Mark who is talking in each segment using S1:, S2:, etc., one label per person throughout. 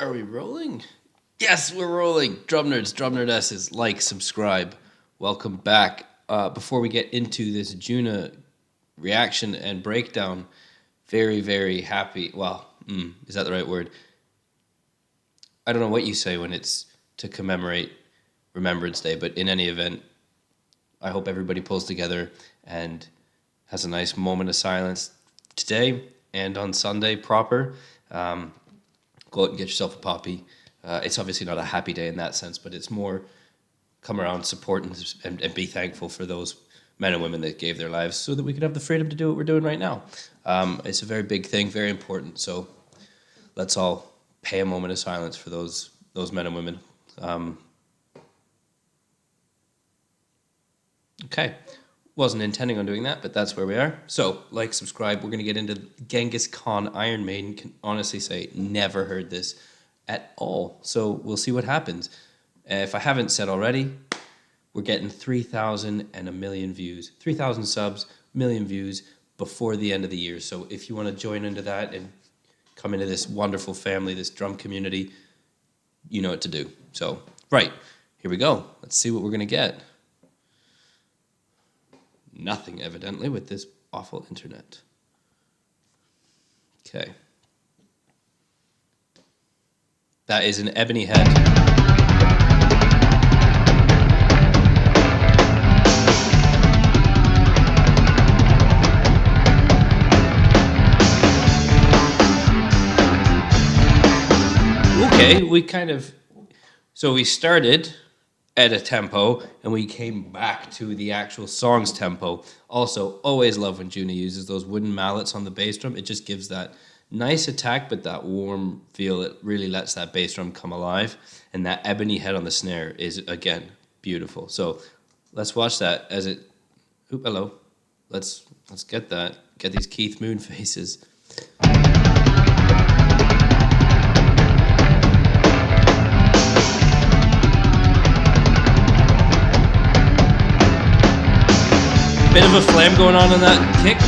S1: Are we rolling? Yes, we're rolling. Drum nerds, drum nerdesses, like, subscribe. Welcome back. Before we get into this Junna reaction and breakdown, very, very happy. Well, is that the right word? I don't know what you say when it's to commemorate Remembrance Day, but in any event, I hope everybody pulls together and has a nice moment of silence today and on Sunday proper. Go out and get yourself a poppy. It's obviously not a happy day in that sense, but it's more come around, support, and be thankful for those men and women that gave their lives so that we could have the freedom to do what we're doing right now. It's a very big thing, very important. So let's all pay a moment of silence for those men and women. Okay. Wasn't intending on doing that, but that's where we are. So, like, subscribe. We're going to get into Genghis Khan, Iron Maiden. Can honestly say, never heard this at all. So, we'll see what happens. If I haven't said already, we're getting 3,000 and a million views. 3,000 subs, million views before the end of the year. So, if you want to join into that and come into this wonderful family, this drum community, you know what to do. So, right, here we go. Let's see what we're going to get. Nothing, evidently, with this awful internet. Okay. That is an ebony head. Okay, so we started at a tempo, and we came back to the actual song's tempo. Also, always love when Junna uses those wooden mallets on the bass drum. It just gives that nice attack, but that warm feel. It really lets that bass drum come alive. And that ebony head on the snare is, again, beautiful. So let's watch that as it... Oop, hello. Let's get that. Get these Keith Moon faces. Bit of a flam going on in that kick.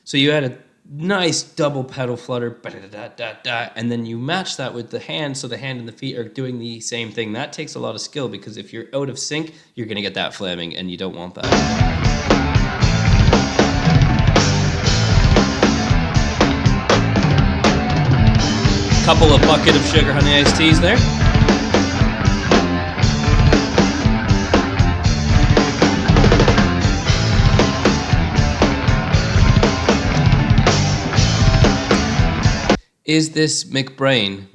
S1: So you had a nice double pedal flutter, and then you match that with the hand, so the hand and the feet are doing the same thing. That takes a lot of skill, because if you're out of sync, you're going to get that flamming, and you don't want that. Couple of bucket of sugar honey iced teas there. Is this McBrain?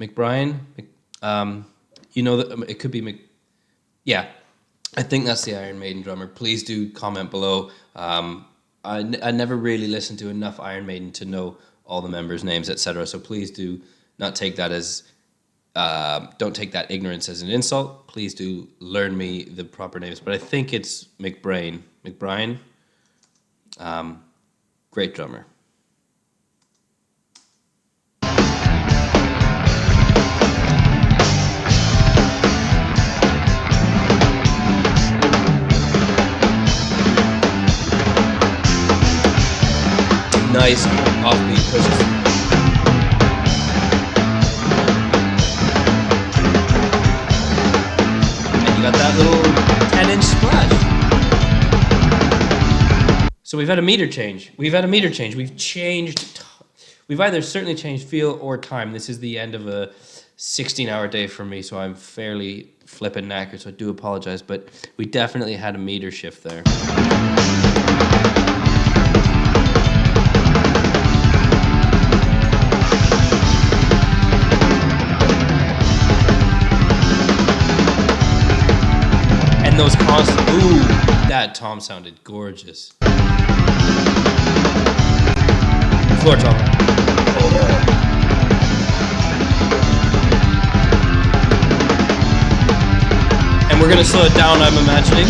S1: You know that it could be Yeah, I think that's the Iron Maiden drummer. Please do comment below. I never really listened to enough Iron Maiden to know all the members' names, etc. So please do not take that as, don't take that ignorance as an insult. Please do learn me the proper names. But I think it's McBrain. Great drummer. Nice offbeat pushes. Got that little 10-inch splash. So we've had a meter change. We've either certainly changed feel or time. This is the end of a 16-hour day for me, so I'm fairly flippin' knackered, so I do apologize, but we definitely had a meter shift there. Those constant, ooh, that tom sounded gorgeous. Floor tom. And we're gonna slow it down, I'm imagining.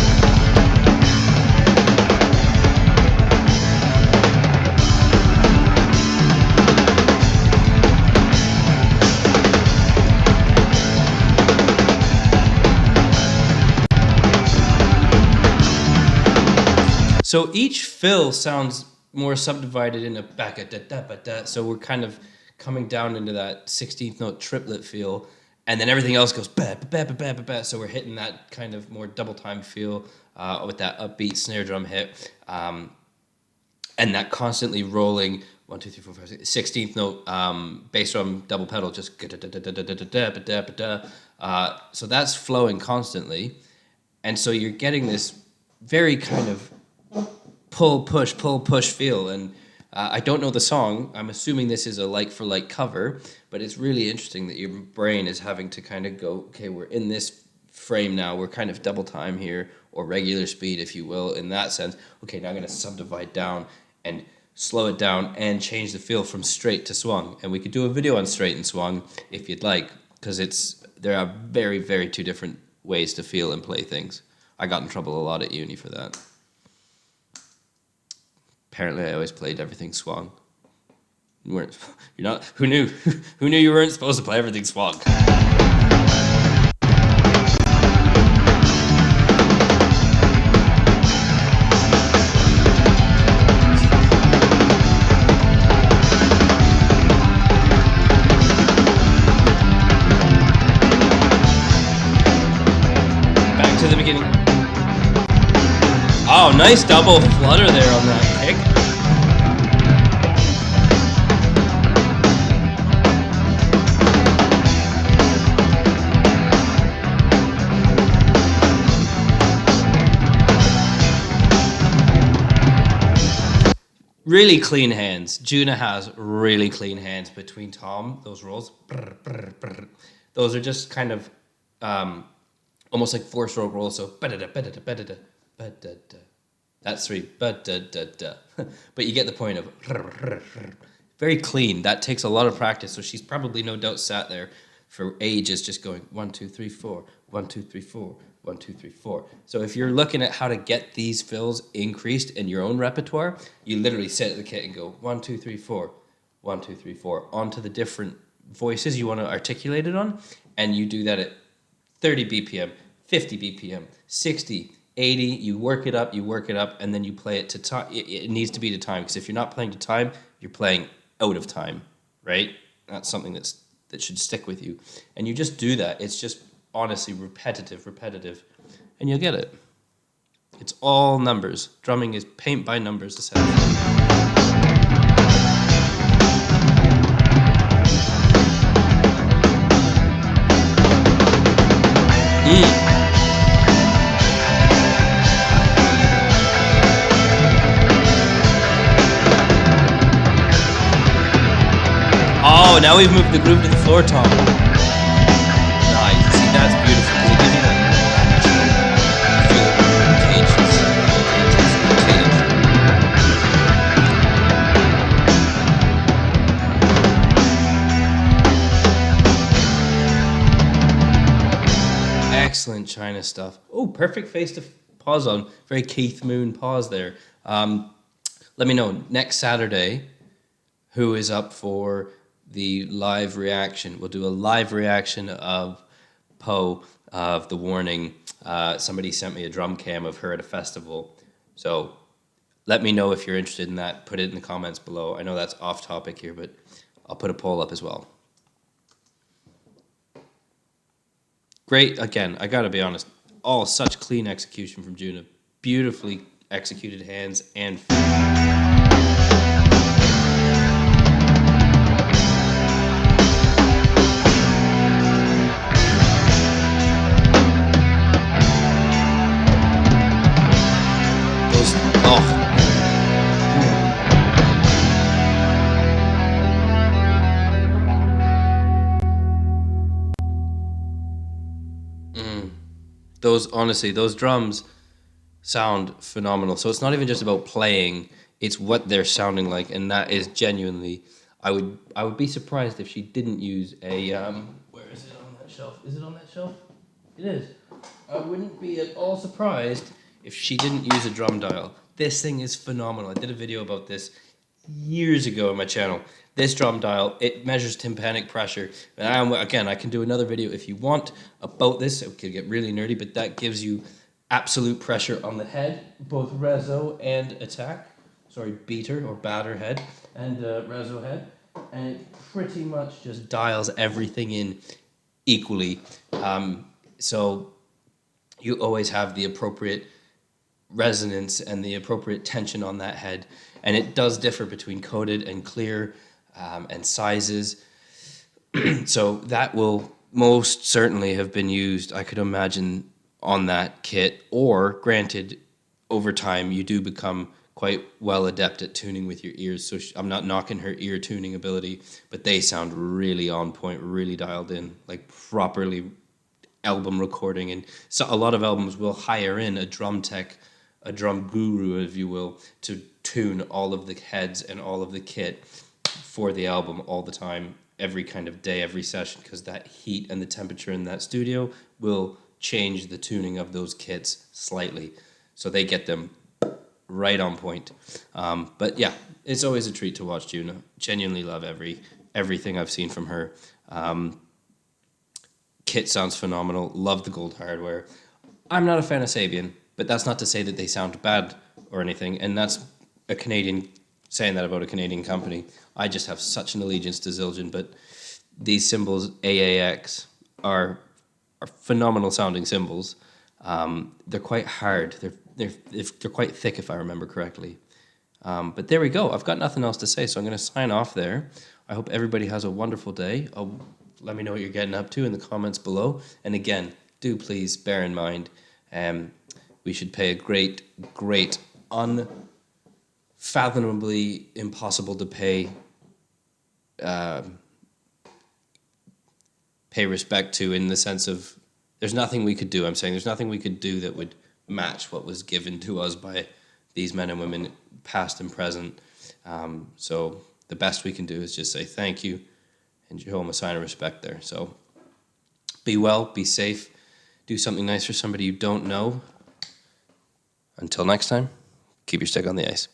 S1: So each fill sounds more subdivided in a back a da da ba da. So we're kind of coming down into that 16th note triplet feel, and then everything else goes ba ba ba ba ba ba. So we're hitting that kind of more double time feel with that upbeat snare drum hit, and that constantly rolling 1 2 3 4 5 6 16th note bass drum double pedal, just da da da da da da da da da da. So that's flowing constantly, and so you're getting this very kind of pull push feel. And I don't know the song. I'm assuming this is a like for like cover, but it's really interesting that your brain is having to kind of go, okay, we're in this frame now, we're kind of double time here, or regular speed, if you will, in that sense. Okay, now I'm going to subdivide down and slow it down and change the feel from straight to swung. And we could do a video on straight and swung if you'd like, because there are very, very two different ways to feel and play things. I got in trouble a lot at uni for that. Apparently, I always played everything swung. You're not. Who knew? Who knew you weren't supposed to play everything swung? Back to the beginning. Oh, nice double flutter there on that kick. Really clean hands. Junna has really clean hands between tom. Those rolls. Brr, brr, brr. Those are just kind of almost like 4-stroke rolls. So ba-da-da, ba-da-da, ba-da-da, ba-da-da. That's 3. Ba-da-da-da. But you get the point of very clean. That takes a lot of practice. So she's probably no doubt sat there for ages just going 1 2 3 4, 1 2 3 4, 1 2 3 4. So if you're looking at how to get these fills increased in your own repertoire, you literally sit at the kit and go 1 2 3 4, 1 2 3 4 onto the different voices you want to articulate it on, and you do that at 30 BPM, 50 BPM, 60, 80. You work it up, and then you play it to time. It needs to be to time, because if you're not playing to time, you're playing out of time, right? That's something that should stick with you. And you just do that. It's just honestly repetitive, and you'll get it. It's all numbers. Drumming is paint by numbers, essentially. Oh, now we've moved the groove to the floor tom. Nice. See, that's beautiful. It gives you that excellent China stuff. Oh, perfect face to pause on. Very Keith Moon pause there. Let me know next Saturday who is up for the live reaction. We'll do a live reaction of Poe, of The Warning. Somebody sent me a drum cam of her at a festival. So let me know if you're interested in that. Put it in the comments below. I know that's off topic here, but I'll put a poll up as well. Great, again, I gotta be honest, all such clean execution from Junna. Beautifully executed hands and those drums sound phenomenal. So it's not even just about playing, it's what they're sounding like, and that is genuinely, I would be surprised if she didn't use a where is it on that shelf? Is it on that shelf? It is. I wouldn't be at all surprised if she didn't use a drum dial. This thing is phenomenal. I did a video about this years ago on my channel. This drum dial, it measures tympanic pressure. And again, I can do another video if you want about this. It could get really nerdy, but that gives you absolute pressure on the head, both reso and attack. beater or batter head and reso head, and it pretty much just dials everything in equally. So you always have the appropriate resonance and the appropriate tension on that head, and it does differ between coated and clear, and sizes. So that will most certainly have been used, I could imagine, on that kit. Or granted, over time you do become quite well adept at tuning with your ears. So I'm not knocking her ear tuning ability, but they sound really on point, really dialed in, like properly album recording. And so a lot of albums will hire in a drum tech, a drum guru, if you will, to tune all of the heads and all of the kit for the album all the time, every kind of day, every session, because that heat and the temperature in that studio will change the tuning of those kits slightly. So they get them right on point. But yeah, it's always a treat to watch Junna. Genuinely love everything I've seen from her. Kit sounds phenomenal. Love the gold hardware. I'm not a fan of Sabian, but that's not to say that they sound bad or anything. And that's a Canadian saying that about a Canadian company. I just have such an allegiance to Zildjian, but these cymbals, AAX, are phenomenal sounding cymbals. They're quite hard. They're quite thick, if I remember correctly. But there we go. I've got nothing else to say, so I'm going to sign off there. I hope everybody has a wonderful day. Let me know what you're getting up to in the comments below. And again, do please bear in mind, we should pay a great, unfathomably impossible to pay respect to, in the sense of there's nothing we could do. I'm saying there's nothing we could do that would match what was given to us by these men and women, past and present. So the best we can do is just say thank you and show them a sign of respect there. So be well, be safe, do something nice for somebody you don't know. Until next time, keep your stick on the ice.